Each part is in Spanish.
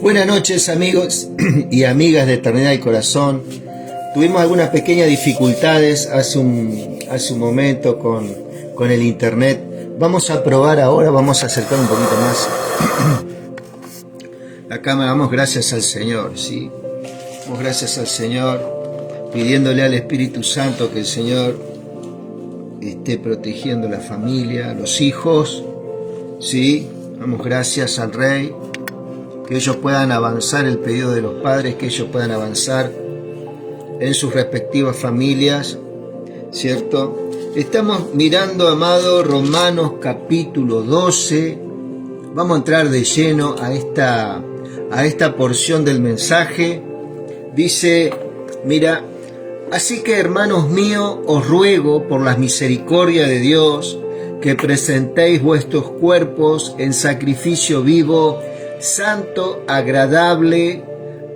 Buenas noches, amigos y amigas de Eternidad y Corazón. Tuvimos algunas pequeñas dificultades hace un momento con el internet. Vamos a probar ahora, vamos a acercar un poquito más la cámara. Damos gracias al Señor, ¿sí? Damos gracias al Señor, pidiéndole al Espíritu Santo que el Señor esté protegiendo la familia, los hijos, ¿sí? Damos gracias al Rey, que ellos puedan avanzar el pedido de los padres, que ellos puedan avanzar en sus respectivas familias, ¿cierto? Estamos mirando, amado, Romanos capítulo 12. Vamos a entrar de lleno a esta porción del mensaje. Dice, mira, así que, hermanos míos, os ruego por las misericordias de Dios que presentéis vuestros cuerpos en sacrificio vivo, santo, agradable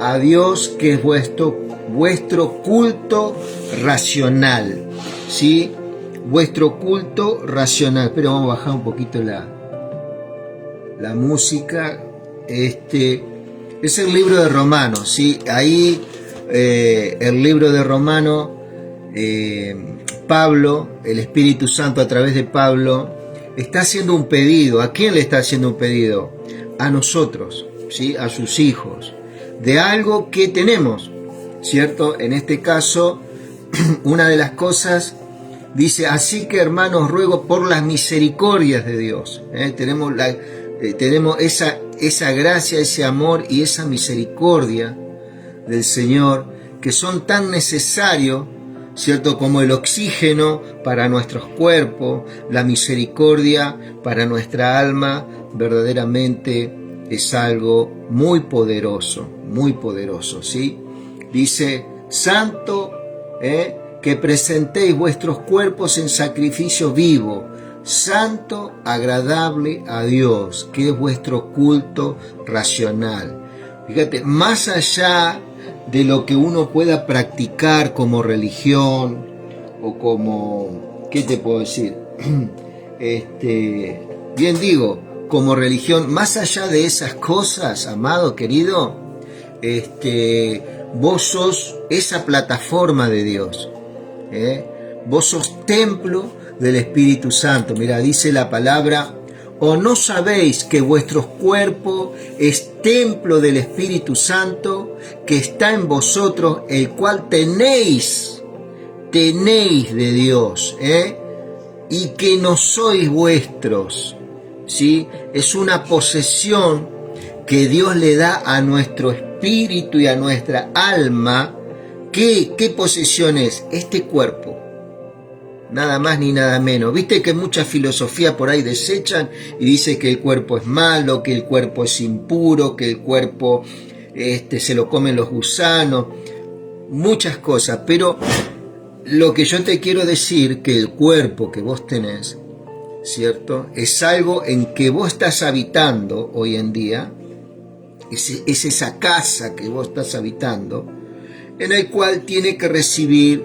a Dios, que es vuestro culto racional, ¿sí? Vuestro culto racional. Pero vamos a bajar un poquito la música. Es el libro de Romanos, ¿sí? Ahí el libro de Romanos, Pablo, el Espíritu Santo a través de Pablo, está haciendo un pedido. ¿A quién le está haciendo un pedido? A nosotros, ¿sí? A sus hijos, de algo que tenemos, ¿cierto? En este caso, una de las cosas, dice, así que, hermanos, ruego por las misericordias de Dios. Tenemos esa gracia, ese amor y esa misericordia del Señor, que son tan necesarios, ¿cierto? Como el oxígeno para nuestros cuerpos, la misericordia para nuestra alma. Verdaderamente es algo muy poderoso, ¿sí? Dice, santo, que presentéis vuestros cuerpos en sacrificio vivo, santo, agradable a Dios, que es vuestro culto racional. Fíjate, más allá de lo que uno pueda practicar como religión o como, ¿qué te puedo decir? Bien digo, como religión, más allá de esas cosas, amado, querido, vos sos esa plataforma de Dios, vos sos templo del Espíritu Santo. Mira, dice la palabra, ¿o no sabéis que vuestro cuerpo es templo del Espíritu Santo que está en vosotros, el cual tenéis de Dios, y que no sois vuestros? ¿Sí? Es una posesión que Dios le da a nuestro espíritu y a nuestra alma. ¿Qué posesión es? Este cuerpo. Nada más ni nada menos. Viste que mucha filosofía por ahí desechan y dice que el cuerpo es malo, que el cuerpo es impuro, que el cuerpo se lo comen los gusanos, muchas cosas. Pero lo que yo te quiero decir, que el cuerpo que vos tenés, ¿cierto? Es algo en que vos estás habitando hoy en día. Es esa casa que vos estás habitando, en el cual tiene que recibir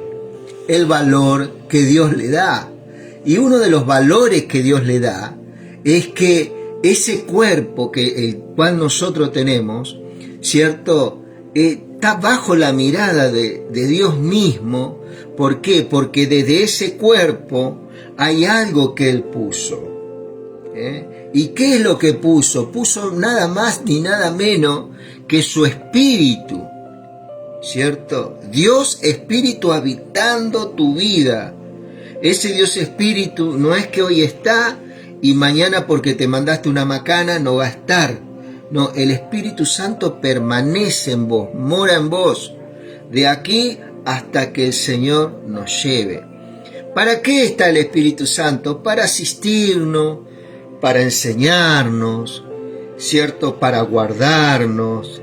el valor que Dios le da. Y uno de los valores que Dios le da es que ese cuerpo el cual nosotros tenemos, ¿cierto? Está bajo la mirada de Dios mismo. ¿Por qué? Porque desde ese cuerpo hay algo que Él puso. ¿Y qué es lo que puso? Puso nada más ni nada menos que su espíritu, ¿cierto? Dios espíritu habitando tu vida. Ese Dios espíritu no es que hoy está y mañana porque te mandaste una macana no va a estar. No, el Espíritu Santo permanece en vos, mora en vos, de aquí hasta que el Señor nos lleve. ¿Para qué está el Espíritu Santo? Para asistirnos, para enseñarnos, ¿cierto? Para guardarnos,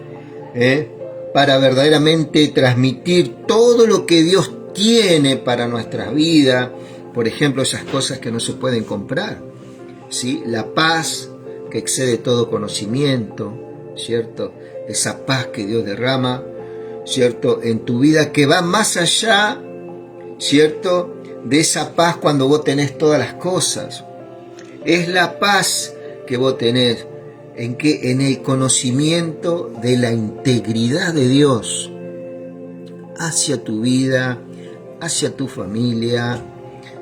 para verdaderamente transmitir todo lo que Dios tiene para nuestra vida. Por ejemplo, esas cosas que no se pueden comprar, ¿sí? La paz que excede todo conocimiento, ¿cierto? Esa paz que Dios derrama, ¿cierto? En tu vida, que va más allá, ¿cierto? De esa paz cuando vos tenés todas las cosas. Es la paz que vos tenés En el conocimiento de la integridad de Dios hacia tu vida, hacia tu familia,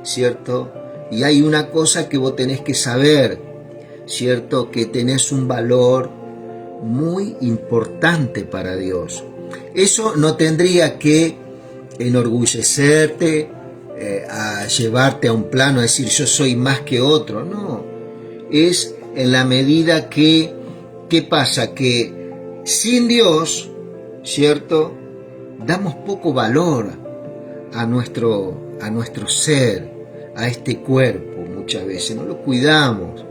¿cierto? Y hay una cosa que vos tenés que saber, ¿cierto? Que tenés un valor muy importante para Dios. Eso no tendría que enorgullecerte, a llevarte a un plano, a decir yo soy más que otro, no. Es en la medida que, ¿qué pasa? Que sin Dios, ¿cierto? Damos poco valor a nuestro ser, a este cuerpo muchas veces, no lo cuidamos,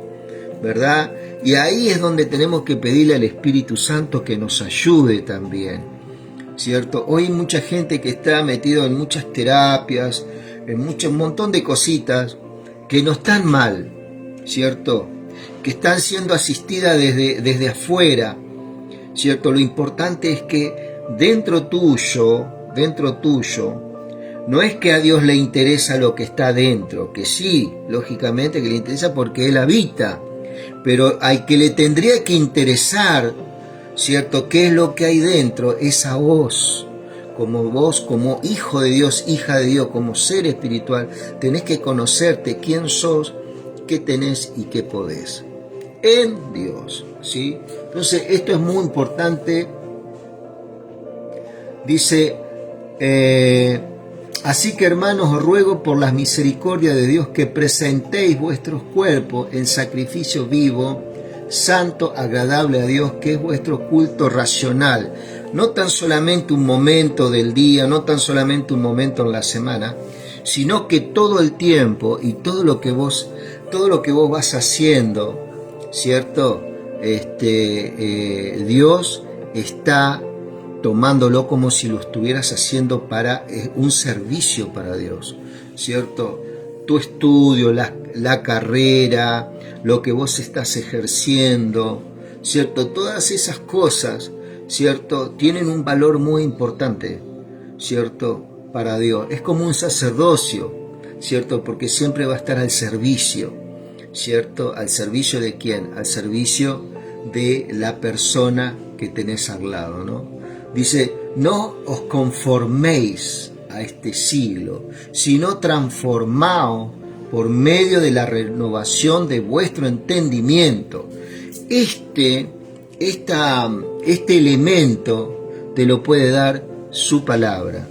¿verdad? Y ahí es donde tenemos que pedirle al Espíritu Santo que nos ayude también, ¿cierto? Hoy hay mucha gente que está metido en muchas terapias, en un montón de cositas que no están mal, ¿cierto? Que están siendo asistidas desde afuera, ¿cierto? Lo importante es que dentro tuyo, no es que a Dios le interesa lo que está dentro, que sí, lógicamente que le interesa porque Él habita, pero al que le tendría que interesar, ¿cierto? ¿Qué es lo que hay dentro? Es a vos, como hijo de Dios, hija de Dios, como ser espiritual, tenés que conocerte quién sos, qué tenés y qué podés. En Dios, ¿sí? Entonces, esto es muy importante. Dice, así que hermanos, os ruego por las misericordias de Dios que presentéis vuestros cuerpos en sacrificio vivo, santo, agradable a Dios, que es vuestro culto racional. No tan solamente un momento del día, no tan solamente un momento en la semana, sino que todo el tiempo y todo lo que vos vas haciendo, ¿cierto? Dios está tomándolo como si lo estuvieras haciendo para un servicio para Dios, ¿cierto? Tu estudio, la carrera, lo que vos estás ejerciendo, ¿cierto? Todas esas cosas, ¿cierto? Tienen un valor muy importante, ¿cierto? Para Dios. Es como un sacerdocio, ¿cierto? Porque siempre va a estar al servicio, ¿cierto? ¿Al servicio de quién? Al servicio de la persona que tenés al lado, ¿no? Dice, no os conforméis a este siglo, sino transformaos por medio de la renovación de vuestro entendimiento. Este elemento te lo puede dar su palabra.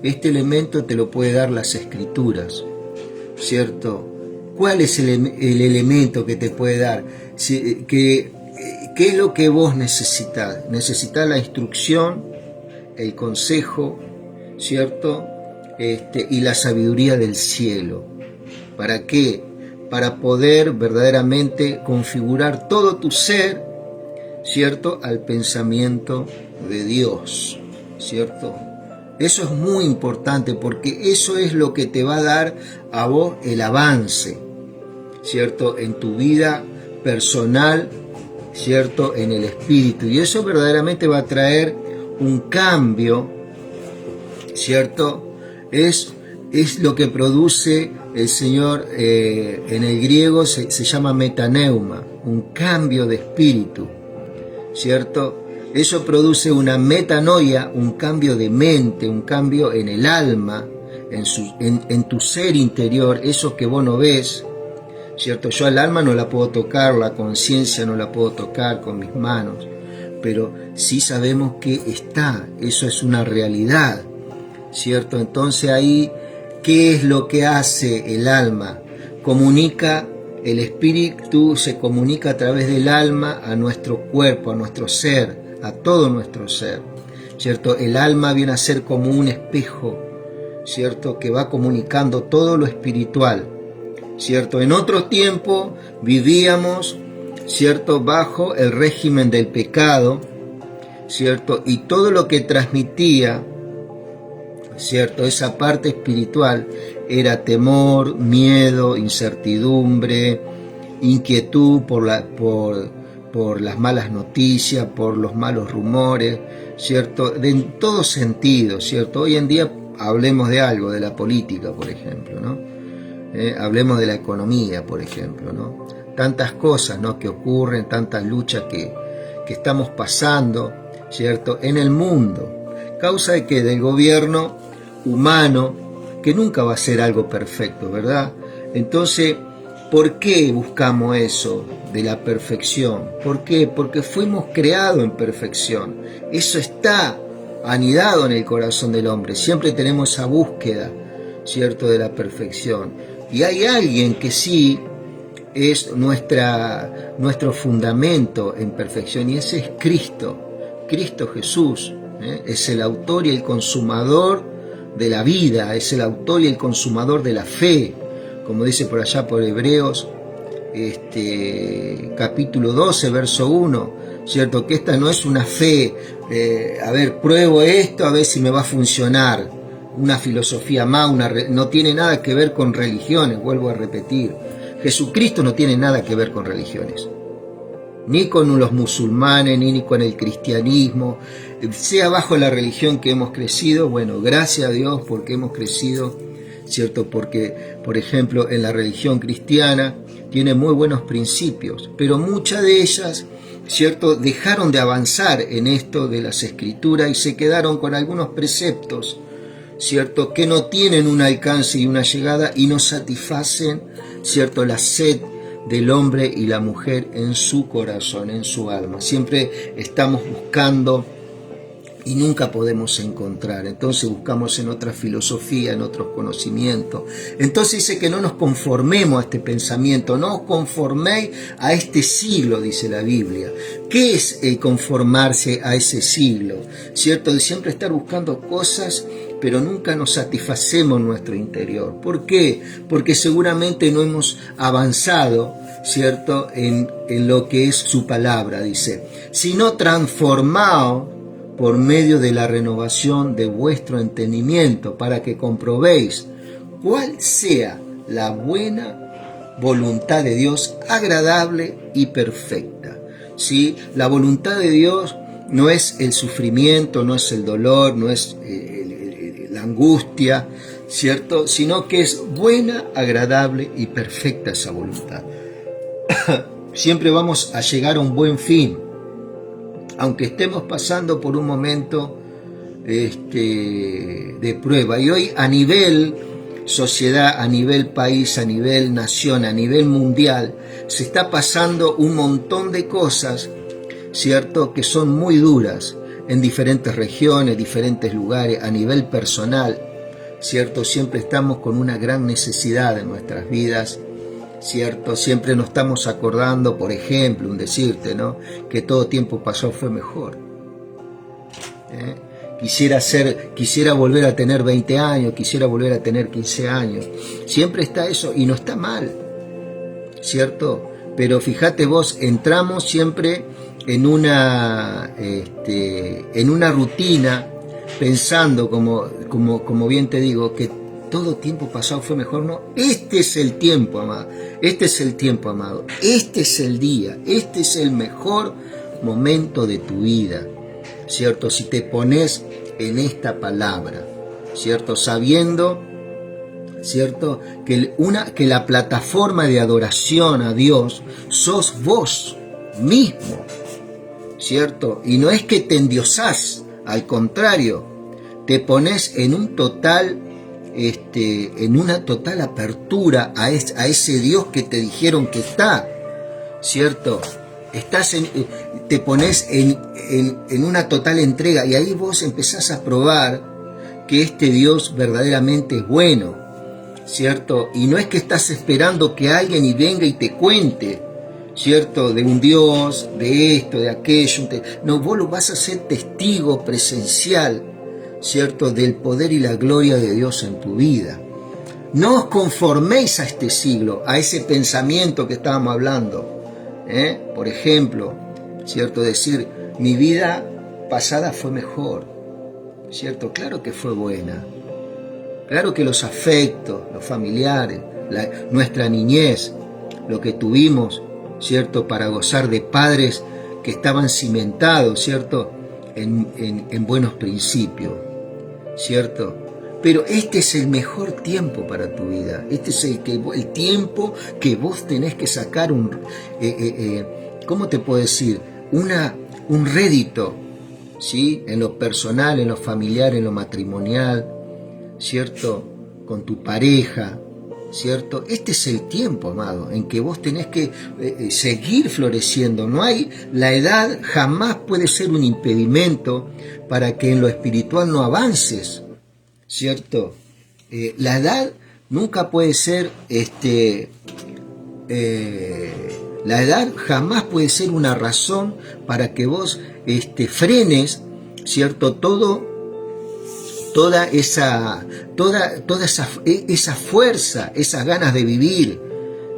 Este elemento te lo puede dar las Escrituras, ¿cierto? ¿Cuál es el elemento que te puede dar? ¿Qué es lo que vos necesitas? Necesitas la instrucción, el consejo, ¿cierto? Y la sabiduría del cielo. ¿Para qué? Para poder verdaderamente configurar todo tu ser, ¿cierto? Al pensamiento de Dios, ¿cierto? Eso es muy importante porque eso es lo que te va a dar a vos el avance, ¿cierto? En tu vida personal, ¿cierto? En el espíritu. Y eso verdaderamente va a traer un cambio, ¿cierto? Es lo que produce el Señor, en el griego se llama metaneuma, un cambio de espíritu, ¿cierto? Eso produce una metanoia, un cambio de mente, un cambio en el alma, en tu ser interior, eso que vos no ves, ¿cierto? Yo al alma no la puedo tocar, la conciencia no la puedo tocar con mis manos, pero sí sabemos que está, eso es una realidad, ¿cierto? Entonces ahí, ¿qué es lo que hace el alma? Comunica, el espíritu se comunica a través del alma a nuestro cuerpo, a nuestro ser, a todo nuestro ser, ¿cierto? El alma viene a ser como un espejo, ¿cierto? Que va comunicando todo lo espiritual, ¿cierto? En otro tiempo vivíamos, ¿cierto? Bajo el régimen del pecado, ¿cierto? Y todo lo que transmitía, ¿cierto? Esa parte espiritual era temor, miedo, incertidumbre, inquietud por las malas noticias, por los malos rumores, ¿cierto? En todo sentido, ¿cierto? Hoy en día hablemos de algo, de la política, por ejemplo, ¿no? Hablemos de la economía, por ejemplo, ¿no? tantas cosas, ¿no?, que ocurren, tantas luchas que estamos pasando, ¿cierto?, en el mundo, causa de que del gobierno humano, que nunca va a ser algo perfecto, ¿verdad? Entonces, ¿por qué buscamos eso de la perfección? ¿Por qué? Porque fuimos creados en perfección. Eso está anidado en el corazón del hombre. Siempre tenemos esa búsqueda, ¿cierto?, de la perfección. Y hay alguien que sí es nuestro fundamento en perfección, y ese es Cristo, Cristo Jesús. Es el autor y el consumador de la vida, es el autor y el consumador de la fe, como dice por allá por Hebreos, capítulo 12, verso 1, ¿cierto? Que esta no es una fe, a ver, pruebo esto, a ver si me va a funcionar, una filosofía más, no tiene nada que ver con religiones, vuelvo a repetir. Jesucristo no tiene nada que ver con religiones, ni con los musulmanes, ni con el cristianismo, sea bajo la religión que hemos crecido. Bueno, gracias a Dios porque hemos crecido, ¿cierto? Porque, por ejemplo, en la religión cristiana tiene muy buenos principios, pero muchas de ellas, ¿cierto?, dejaron de avanzar en esto de las escrituras y se quedaron con algunos preceptos, ¿cierto?, que no tienen un alcance y una llegada y no satisfacen, ¿cierto?, la sed del hombre y la mujer en su corazón, en su alma. Siempre estamos buscando y nunca podemos encontrar. Entonces buscamos en otra filosofía, en otros conocimientos. Entonces dice que no nos conformemos a este pensamiento, no os conforméis a este siglo, dice la Biblia. ¿Qué es el conformarse a ese siglo? ¿Cierto? De siempre estar buscando cosas, pero nunca nos satisfacemos en nuestro interior. ¿Por qué? Porque seguramente no hemos avanzado, ¿cierto?, en lo que es su palabra, dice, sino transformado por medio de la renovación de vuestro entendimiento, para que comprobéis cuál sea la buena voluntad de Dios, agradable y perfecta. ¿Sí? La voluntad de Dios no es el sufrimiento, no es el dolor, no es la angustia, ¿cierto?, sino que es buena, agradable y perfecta esa voluntad. Siempre vamos a llegar a un buen fin, aunque estemos pasando por un momento de prueba. Y hoy, a nivel sociedad, a nivel país, a nivel nación, a nivel mundial, se está pasando un montón de cosas, ¿cierto?, que son muy duras en diferentes regiones, diferentes lugares, a nivel personal, ¿cierto? Siempre estamos con una gran necesidad en nuestras vidas, ¿cierto? Siempre nos estamos acordando, por ejemplo, un decirte, ¿no?, que todo tiempo pasado fue mejor. Quisiera volver a tener 20 años, quisiera volver a tener 15 años. Siempre está eso y no está mal, ¿cierto? Pero fíjate vos, entramos siempre en una rutina, pensando, como bien te digo, que todo tiempo pasado fue mejor. No, este es el tiempo, amado. Este es el tiempo, amado. Este es el día. Este es el mejor momento de tu vida, ¿cierto? Si te pones en esta palabra, ¿cierto? Sabiendo, ¿cierto?, que la plataforma de adoración a Dios sos vos mismo, ¿cierto? Y no es que te endiosás, al contrario, te pones en un total, en una total apertura a ese Dios que te dijeron que está, ¿cierto? Te pones en una total entrega, y ahí vos empezás a probar que este Dios verdaderamente es bueno, ¿cierto? Y no es que estás esperando que alguien y venga y te cuente, ¿cierto?, de un Dios, de esto, de aquello. No, vos lo vas a ser testigo presencial, ¿cierto?, del poder y la gloria de Dios en tu vida. No os conforméis a este siglo, a ese pensamiento que estábamos hablando. Por ejemplo, ¿cierto?, decir, mi vida pasada fue mejor, ¿cierto? Claro que fue buena. Claro que los afectos, los familiares, nuestra niñez, lo que tuvimos, ¿cierto?, para gozar de padres que estaban cimentados, ¿cierto?, en buenos principios, ¿cierto? Pero este es el mejor tiempo para tu vida. Este es el tiempo que vos tenés que sacar ¿cómo te puedo decir? Un rédito, ¿sí? En lo personal, en lo familiar, en lo matrimonial, ¿cierto? Con tu pareja, ¿cierto? Este es el tiempo, amado, en que vos tenés que seguir floreciendo. No hay, la edad jamás puede ser un impedimento para que en lo espiritual no avances, ¿cierto? La edad nunca puede ser, la edad jamás puede ser una razón para que vos frenes, ¿cierto? Toda esa fuerza, esas ganas de vivir,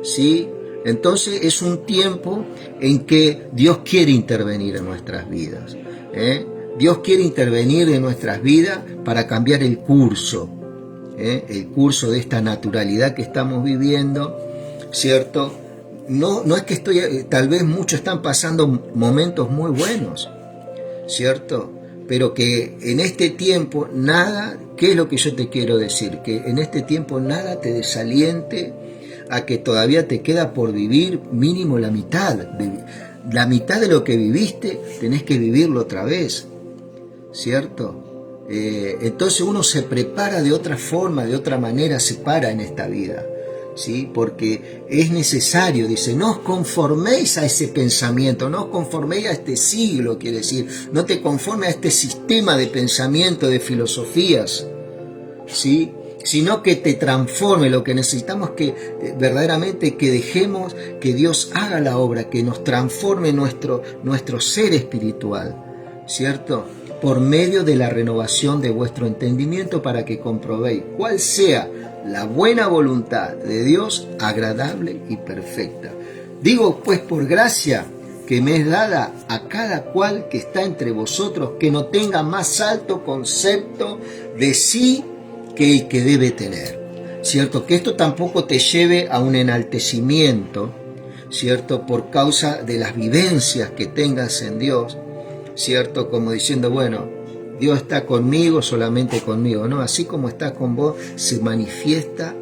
¿sí? Entonces es un tiempo en que Dios quiere intervenir en nuestras vidas, ¿eh? Dios quiere intervenir en nuestras vidas para cambiar el curso de esta naturalidad que estamos viviendo, ¿cierto? No es que tal vez muchos están pasando momentos muy buenos, ¿cierto? Pero que en este tiempo nada, ¿qué es lo que yo te quiero decir? Que en este tiempo nada te desaliente a que todavía te queda por vivir mínimo la mitad. La mitad de lo que viviste tenés que vivirlo otra vez, ¿cierto? Entonces uno se prepara de otra forma, de otra manera, se para en esta vida, ¿sí? Porque es necesario, dice, no os conforméis a ese pensamiento, no os conforméis a este siglo, quiere decir, no te conformes a este sistema de pensamiento, de filosofías, ¿sí? Sino que te transforme. Lo que necesitamos que verdaderamente que dejemos que Dios haga la obra, que nos transforme nuestro ser espiritual, ¿cierto? Por medio de la renovación de vuestro entendimiento, para que comprobéis cuál sea la buena voluntad de Dios, agradable y perfecta. Digo pues, por gracia que me es dada a cada cual que está entre vosotros, que no tenga más alto concepto de sí que el que debe tener, ¿cierto? Que esto tampoco te lleve a un enaltecimiento, ¿cierto? Por causa de las vivencias que tengas en Dios, ¿cierto? Como diciendo, bueno, Dios está conmigo, solamente conmigo, ¿no? Así como está con vos, se manifiesta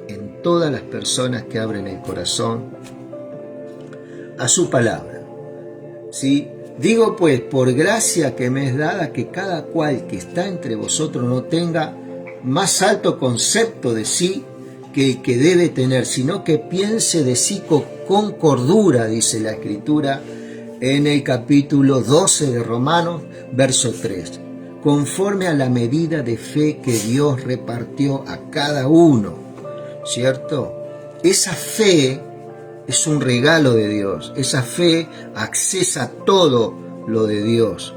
en todas las personas que abren el corazón a su palabra, ¿sí? Digo pues, por gracia que me es dada, que cada cual que está entre vosotros no tenga más alto concepto de sí que el que debe tener, sino que piense de sí con cordura, dice la Escritura en el capítulo 12 de Romanos, verso 3, conforme a la medida de fe que Dios repartió a cada uno, ¿cierto? Esa fe es un regalo de Dios, esa fe accesa todo lo de Dios,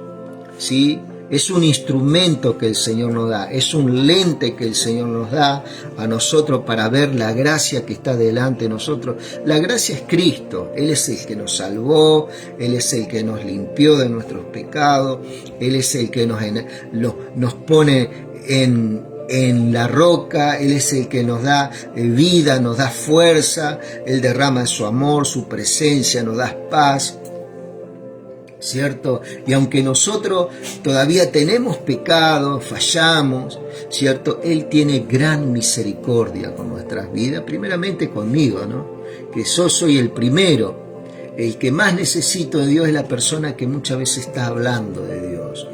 ¿sí? Es un instrumento que el Señor nos da, es un lente que el Señor nos da a nosotros para ver la gracia que está delante de nosotros. La gracia es Cristo, Él es el que nos salvó, Él es el que nos limpió de nuestros pecados, Él es el que nos pone en la roca, Él es el que nos da vida, nos da fuerza, Él derrama su amor, su presencia, nos da paz, ¿cierto? Y aunque nosotros todavía tenemos pecado, fallamos, ¿cierto? Él tiene gran misericordia con nuestras vidas, primeramente conmigo, ¿no? Que yo soy el primero, el que más necesito de Dios es la persona que muchas veces está hablando de Dios,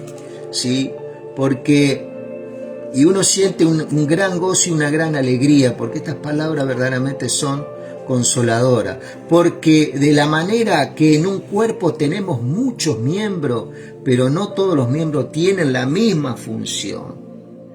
¿sí? Y uno siente un gran gozo y una gran alegría, porque estas palabras verdaderamente son consoladora, porque de la manera que en un cuerpo tenemos muchos miembros, pero no todos los miembros tienen la misma función,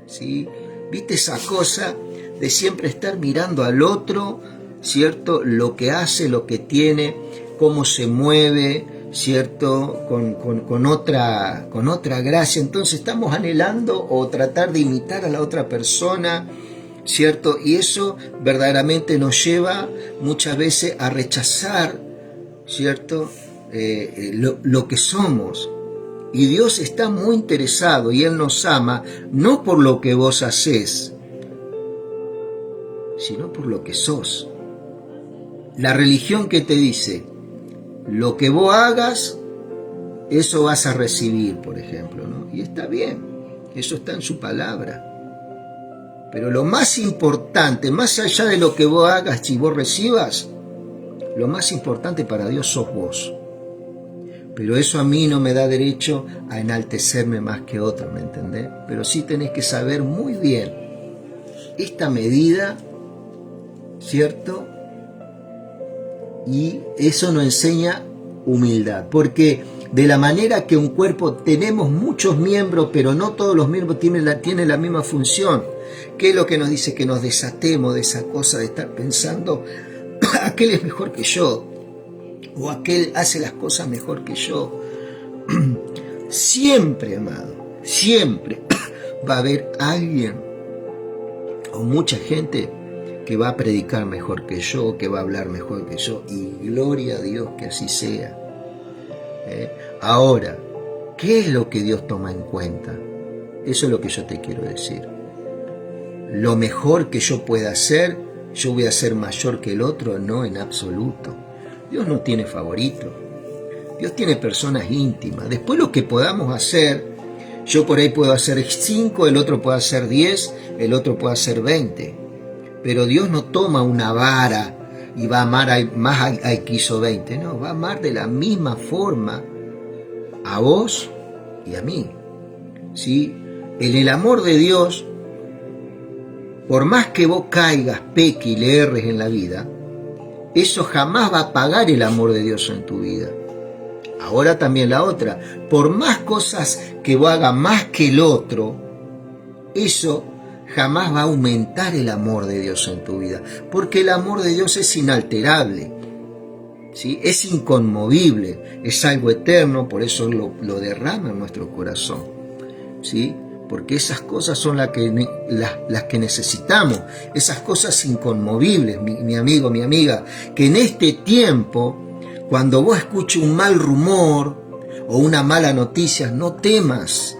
¿sí? ¿Viste esa cosa de siempre estar mirando al otro, ¿cierto? Lo que hace, lo que tiene, cómo se mueve, ¿cierto? Con otra gracia. Entonces estamos anhelando o tratar de imitar a la otra persona, ¿cierto? Y eso verdaderamente nos lleva muchas veces a rechazar, ¿cierto? Lo que somos. Y Dios está muy interesado y Él nos ama no por lo que vos hacés, sino por lo que sos. La religión que te dice, lo que vos hagas, eso vas a recibir, por ejemplo, ¿no? Y está bien, eso está en su palabra. Pero lo más importante, más allá de lo que vos hagas y vos recibas, lo más importante para Dios sos vos. Pero eso a mí no me da derecho a enaltecerme más que otro, ¿me entendés? Pero sí tenés que saber muy bien esta medida, ¿cierto? Y eso nos enseña humildad, porque de la manera que un cuerpo tenemos muchos miembros, pero no todos los miembros tienen la misma función. ¿Qué es lo que nos dice? Que nos desatemos de esa cosa de estar pensando, aquel es mejor que yo, o aquel hace las cosas mejor que yo. Siempre, amado, siempre va a haber alguien o mucha gente que va a predicar mejor que yo, que va a hablar mejor que yo, y gloria a Dios que así sea. Ahora, ¿qué es lo que Dios toma en cuenta? Eso es lo que yo te quiero decir. Lo mejor que yo pueda hacer, yo voy a ser mayor que el otro, no en absoluto. Dios no tiene favorito. Dios tiene personas íntimas. Después lo que podamos hacer, yo por ahí puedo hacer 5, el otro puede hacer 10, el otro puede hacer 20. Pero Dios no toma una vara y va a amar más al que hizo 20. No, va a amar de la misma forma a vos y a mí. ¿Sí? En el amor de Dios, por más que vos caigas, peques y le erres en la vida, eso jamás va a apagar el amor de Dios en tu vida. Ahora también la otra, por más cosas que vos hagas más que el otro, eso jamás va a aumentar el amor de Dios en tu vida, porque el amor de Dios es inalterable, ¿sí? Es inconmovible, es algo eterno, por eso lo derrama en nuestro corazón, ¿sí? Porque esas cosas son las que necesitamos, esas cosas inconmovibles, mi amigo, mi amiga, que en este tiempo, cuando vos escuches un mal rumor o una mala noticia, no temas.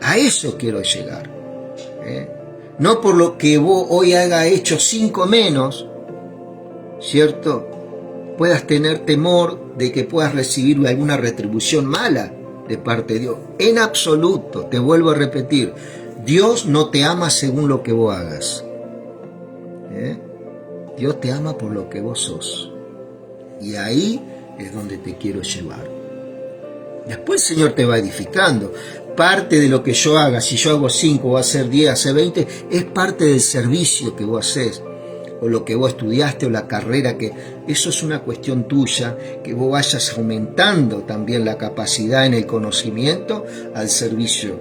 A eso quiero llegar. No por lo que vos hoy hayas hecho 5 menos, ¿cierto? Puedas tener temor de que puedas recibir alguna retribución mala de parte de Dios. En absoluto, te vuelvo a repetir, Dios no te ama según lo que vos hagas. Dios te ama por lo que vos sos. Y ahí es donde te quiero llevar. Después el Señor te va edificando. Parte de lo que yo haga, si yo hago 5, va a ser 10, hace 20, es parte del servicio que vos haces, o lo que vos estudiaste, o la carrera que... Eso es una cuestión tuya, que vos vayas aumentando también la capacidad en el conocimiento al servicio.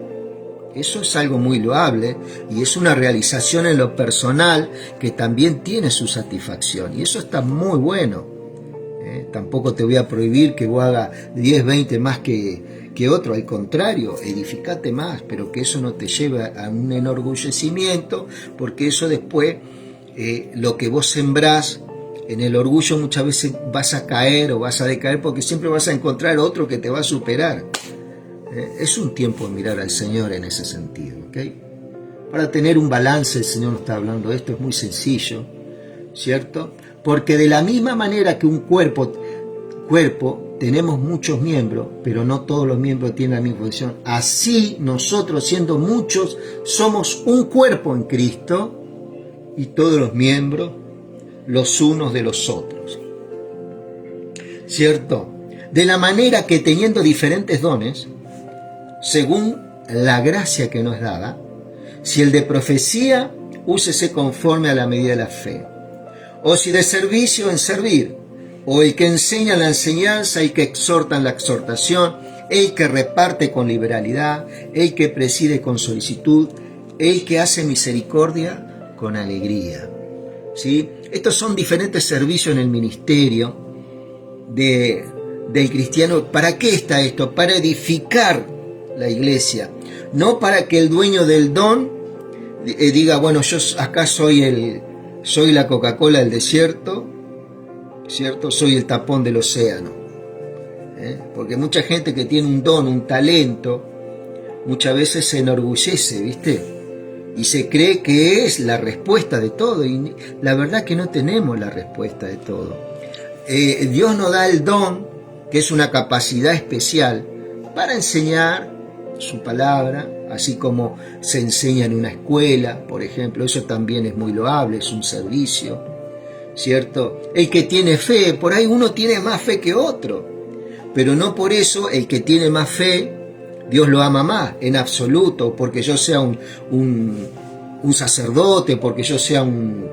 Eso es algo muy loable y es una realización en lo personal que también tiene su satisfacción. Y eso está muy bueno. Tampoco te voy a prohibir que vos hagas 10, 20 más que otro, al contrario, edificate más, pero que eso no te lleve a un enorgullecimiento, porque eso después, lo que vos sembrás en el orgullo, muchas veces vas a caer o vas a decaer, porque siempre vas a encontrar otro que te va a superar. Es un tiempo de mirar al Señor en ese sentido, ¿ok? Para tener un balance, el Señor nos está hablando de esto, es muy sencillo, ¿cierto? Porque de la misma manera que un cuerpo tenemos muchos miembros, pero no todos los miembros tienen la misma función. Así nosotros, siendo muchos, somos un cuerpo en Cristo y todos los miembros los unos de los otros. ¿Cierto? De la manera que teniendo diferentes dones, según la gracia que nos dada, si el de profecía, úsese conforme a la medida de la fe. O si de servicio, en servir, o el que enseña la enseñanza, el que exhorta en la exhortación, el que reparte con liberalidad, el que preside con solicitud, el que hace misericordia con alegría. ¿Sí? Estos son diferentes servicios en el ministerio del cristiano. ¿Para qué está esto? Para edificar la iglesia, no para que el dueño del don diga, bueno, yo acá soy la Coca-Cola del desierto, ¿cierto? Soy el tapón del océano. Porque mucha gente que tiene un don, un talento, muchas veces se enorgullece, ¿viste? Y se cree que es la respuesta de todo. Y la verdad que no tenemos la respuesta de todo. Dios nos da el don, que es una capacidad especial, para enseñar, su palabra, así como se enseña en una escuela, por ejemplo. Eso también es muy loable, es un servicio, ¿cierto? El que tiene fe, por ahí uno tiene más fe que otro, pero no por eso el que tiene más fe, Dios lo ama más, en absoluto, porque yo sea un sacerdote, porque yo sea un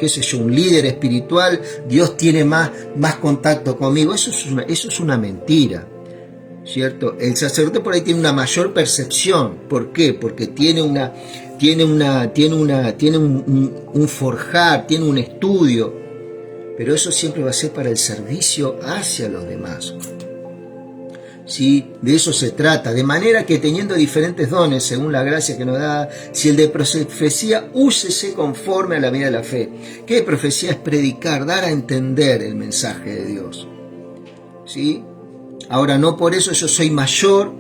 líder espiritual, Dios tiene más contacto conmigo. Eso es una mentira, ¿cierto? El sacerdote por ahí tiene una mayor percepción. ¿Por qué? Porque tiene un forjar, tiene un estudio, pero eso siempre va a ser para el servicio hacia los demás. ¿Sí? De eso se trata, de manera que teniendo diferentes dones según la gracia que nos da, si el de profecía, úsese conforme a la medida de la fe. ¿Qué profecía? Es predicar, dar a entender el mensaje de Dios. ¿Sí? Ahora, no por eso yo soy mayor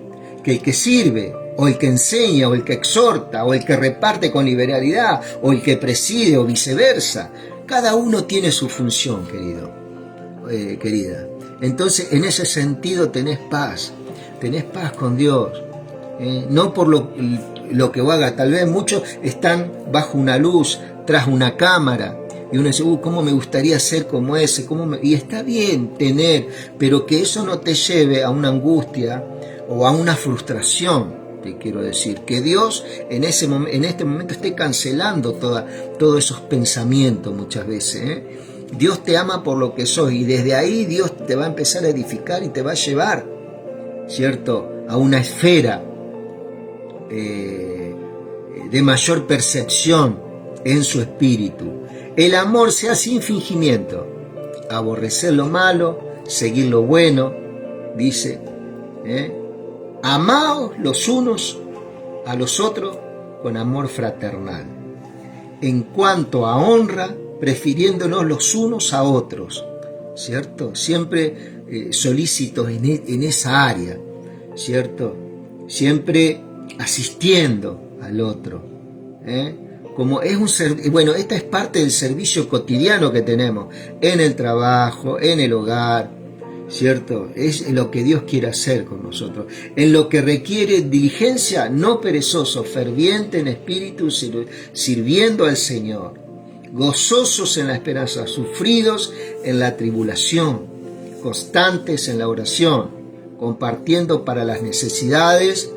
que el que sirve, o el que enseña, o el que exhorta, o el que reparte con liberalidad, o el que preside, o viceversa. Cada uno tiene su función, querida. Entonces, en ese sentido tenés paz con Dios, no por lo que haga. Tal vez muchos están bajo una luz, tras una cámara, y uno dice, ¿cómo me gustaría ser como ese? Y está bien tener, pero que eso no te lleve a una angustia o a una frustración, te quiero decir. Que Dios en este momento esté cancelando todos esos pensamientos muchas veces, Dios te ama por lo que sos, y desde ahí Dios te va a empezar a edificar y te va a llevar, ¿cierto?, a una esfera de mayor percepción en su espíritu. El amor sea sin fingimiento, aborrecer lo malo, seguir lo bueno, dice, amaos los unos a los otros con amor fraternal. En cuanto a honra, prefiriéndonos los unos a otros, ¿cierto? Siempre solícitos en esa área, ¿cierto? Siempre asistiendo al otro, como es bueno, esta es parte del servicio cotidiano que tenemos en el trabajo, en el hogar, ¿cierto? Es lo que Dios quiere hacer con nosotros. En lo que requiere diligencia, no perezoso, ferviente en espíritu, sirviendo al Señor. Gozosos en la esperanza, sufridos en la tribulación, constantes en la oración, compartiendo para las necesidades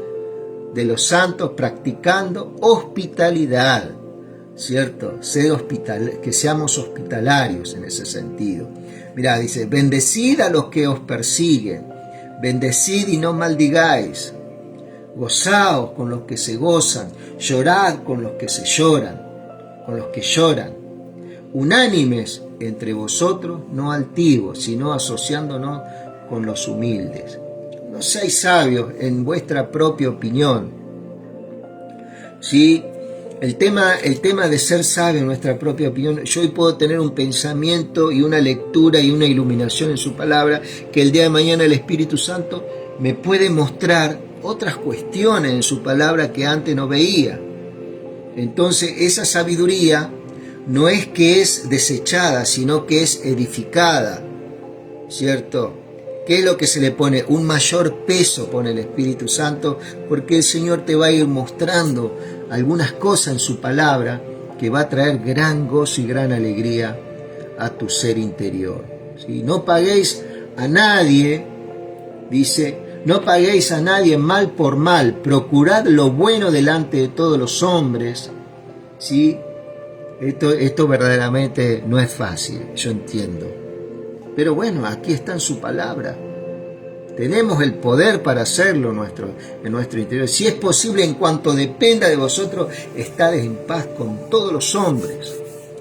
de los santos, practicando hospitalidad, ¿cierto? Que seamos hospitalarios en ese sentido. Mirá, dice, bendecid a los que os persiguen, bendecid y no maldigáis, gozaos con los que se gozan, llorad con los que lloran, unánimes entre vosotros, no altivos, sino asociándonos con los humildes. No seáis sabios en vuestra propia opinión. ¿Sí? El tema de ser sabio en nuestra propia opinión, yo hoy puedo tener un pensamiento y una lectura y una iluminación en su palabra, que el día de mañana el Espíritu Santo me puede mostrar otras cuestiones en su palabra que antes no veía. Entonces esa sabiduría no es que es desechada, sino que es edificada, ¿cierto? ¿Qué es lo que se le pone? Un mayor peso pone el Espíritu Santo, porque el Señor te va a ir mostrando algunas cosas en su palabra que va a traer gran gozo y gran alegría a tu ser interior, ¿sí? No paguéis a nadie, dice, no paguéis a nadie mal por mal, procurad lo bueno delante de todos los hombres, ¿sí? Esto verdaderamente no es fácil, yo entiendo. Pero bueno, aquí está en su palabra. Tenemos el poder para hacerlo en nuestro interior. Si es posible, en cuanto dependa de vosotros, estad en paz con todos los hombres.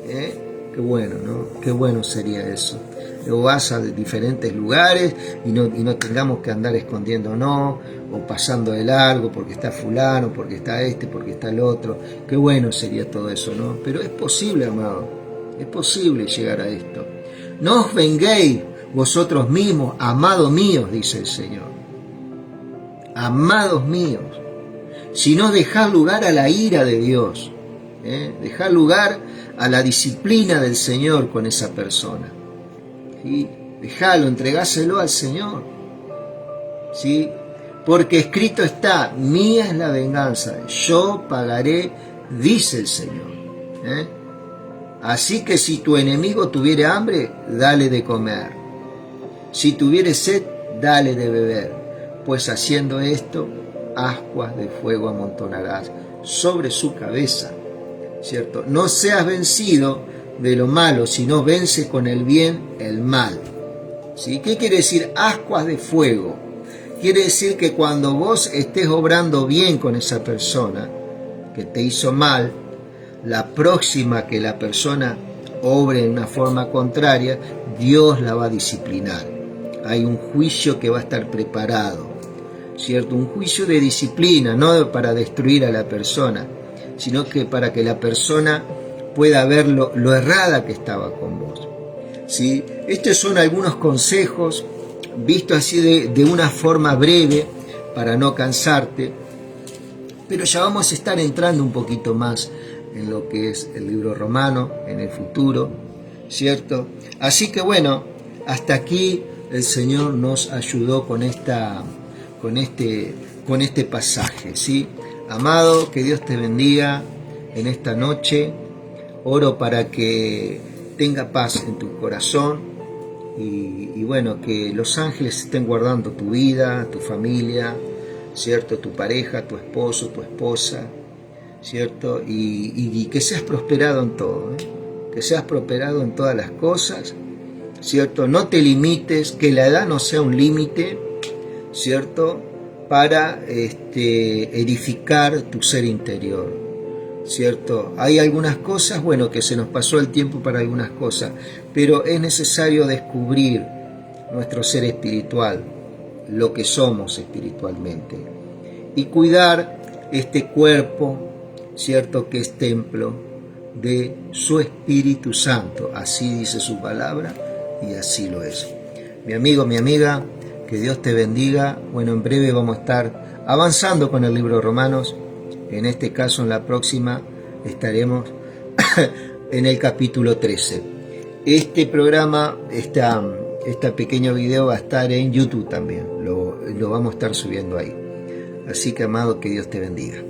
Qué bueno, ¿no? Qué bueno sería eso. Luego vas a diferentes lugares y no tengamos que andar escondiéndonos o pasando de largo porque está fulano, porque está porque está el otro. Qué bueno sería todo eso, ¿no? Pero es posible, amado. Es posible llegar a esto. No os venguéis vosotros mismos, amados míos, dice el Señor. Amados míos. Sino dejad lugar a la ira de Dios. Dejad lugar a la disciplina del Señor con esa persona. ¿Sí? Dejalo, entregáselo al Señor. ¿Sí? porque escrito está, mía es la venganza, yo pagaré, dice el Señor. Así que si tu enemigo tuviere hambre, dale de comer. Si tuviere sed, dale de beber, pues haciendo esto, ascuas de fuego amontonarás sobre su cabeza, ¿cierto? No seas vencido de lo malo, sino vence con el bien el mal. ¿Sí? ¿Qué quiere decir ascuas de fuego? Quiere decir que cuando vos estés obrando bien con esa persona que te hizo mal, la próxima que la persona obre en una forma contraria, Dios la va a disciplinar. Hay un juicio que va a estar preparado, ¿cierto? Un juicio de disciplina, no para destruir a la persona, sino que para que la persona pueda ver lo errada que estaba con vos. ¿Sí? Estos son algunos consejos, vistos así de una forma breve, para no cansarte, pero ya vamos a estar entrando un poquito más en lo que es el libro romano, en el futuro, ¿cierto? Así que bueno, hasta aquí el Señor nos ayudó con este pasaje, ¿sí? Amado, que Dios te bendiga en esta noche. Oro para que tenga paz en tu corazón y bueno, que los ángeles estén guardando tu vida, tu familia, ¿cierto? Tu pareja, tu esposo, tu esposa, ¿cierto? Y que seas prosperado en todo, que seas prosperado en todas las cosas, ¿cierto? No te limites, que la edad no sea un límite, ¿cierto? Para edificar tu ser interior, ¿cierto? Hay algunas cosas, bueno, que se nos pasó el tiempo para algunas cosas, pero es necesario descubrir nuestro ser espiritual, lo que somos espiritualmente, y cuidar este cuerpo, ¿cierto? Que es templo de su Espíritu Santo. Así dice su palabra y así lo es. Mi amigo, mi amiga, que Dios te bendiga. Bueno, en breve vamos a estar avanzando con el libro de Romanos. En este caso, en la próxima, estaremos en el capítulo 13. Este programa, este pequeño video va a estar en YouTube también. Lo vamos a estar subiendo ahí. Así que, amado, que Dios te bendiga.